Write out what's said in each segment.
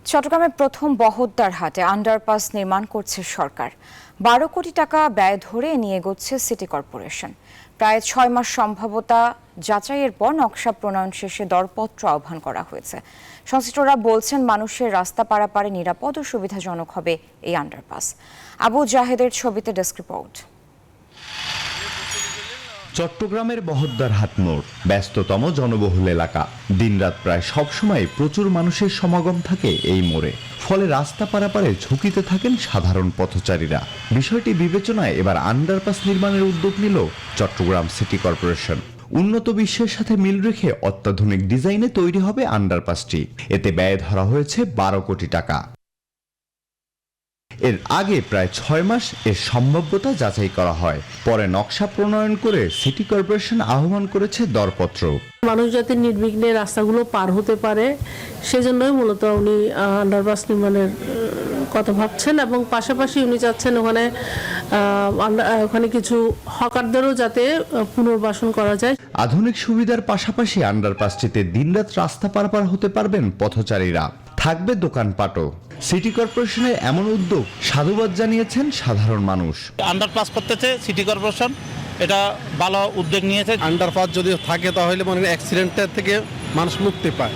চট্টগ্রামের প্রথম বহদ্দার হাটে আন্ডারপাস নির্মাণ করছে সরকার। 12 কোটি টাকা ব্যয় ধরে নিয়ে এগোচ্ছে সিটি কর্পোরেশন। প্রায় 6 মাস সম্ভাব্যতা যাচাইয়ের পর নকশা প্রণয়ন শেষে দরপত্র আহ্বান করা হয়েছে। সংশ্লিষ্টরা বলছেন মানুষের রাস্তা পারাপারে নিরাপদ ও সুবিধাজনক হবে এই আন্ডারপাস। আবু জাহেদের ছবিতে ডেস্ক রিপোর্ট। চট্টগ্রামের বহদ্দার হাট মোড় ব্যস্ততম জনবহুল এলাকা। দিনরাত প্রায় সবসময় প্রচুর মানুষের সমাগম থাকে এই মোড়ে। ফলে রাস্তা পারাপারে ঝুঁকিতে থাকেন সাধারণ পথচারীরা। বিষয়টি বিবেচনায় এবার আন্ডারপাস নির্মাণের উদ্যোগ নিল চট্টগ্রাম সিটি কর্পোরেশন। উন্নত বিশ্বের সাথে মিল রেখে অত্যাধুনিক ডিজাইনে তৈরি হবে আন্ডারপাসটি। এতে ব্যয় ধরা হয়েছে 12 কোটি টাকা। এর আগে প্রায় 6 মাস এর সম্ভাব্যতা যাচাই করা হয়। পরে নকশা প্রণয়ন করে সিটি কর্পোরেশন আহ্বান করেছে দরপত্র। মানুষ যাতে নির্বিঘ্নে রাস্তাগুলো পার হতে পারে সেজন্যই মূলত উনি আন্ডারপাস নির্মাণের কথা ভাবছেন এবং পাশাপাশি উনি চাচ্ছেন ওখানে কিছু হকারদেরও যাতে পুনর্বাসন করা যায়। আধুনিক সুবিধার পাশাপাশি আন্ডারপাসটিতে দিনরাত রাস্তা পারাপার হতে পারবেন পথচারীরা। থাকবে দোকানপাটও। সিটি কর্পোরেশনের এমন উদ্যোগ সাধুবাদ জানিয়েছেন সাধারণ মানুষ। আন্ডারপাস করতেছে সিটি কর্পোরেশন, এটা ভালো উদ্যোগ নিয়েছে। আন্ডারপাস যদি থাকে তাহলে মনে হয় অ্যাক্সিডেন্টের থেকে মানুষ মুক্তি পায়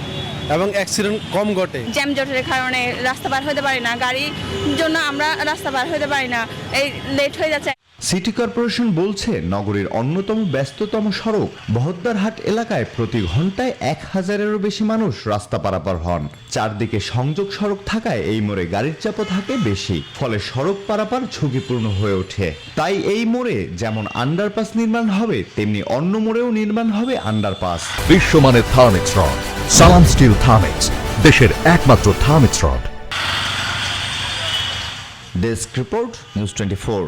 এবং অ্যাক্সিডেন্ট কম ঘটে। জ্যামজটের কারণে রাস্তা পার হতে পারি না, গাড়ির জন্য আমরা রাস্তা পার হতে পারি না, এই লেট হয়ে যাচ্ছে। সিটি কর্পোরেশন বলছে নগরীর অন্যতম ব্যস্ততম সড়ক বহদ্দারহাট এলাকায় প্রতি ঘন্টায় 1000-এরও বেশি মানুষ রাস্তা পারাপার হন। চারদিকে সংযোগ সড়ক থাকায় এই মোড়ে গাড়ির চাপও থাকে বেশি, ফলে সড়ক পারাপার ঝুঁকিপূর্ণ হয়ে ওঠে। তাই এই মোড়ে যেমন আন্ডারপাস নির্মাণ হবে, তেমনি অন্য মোড়েও নির্মাণ হবে আন্ডারপাস। বিশ্বমানের থার্মিক্স রড, সালাম স্টিল থার্মিক্স, দেশের একমাত্র Thermex rod. Desk report, news 24।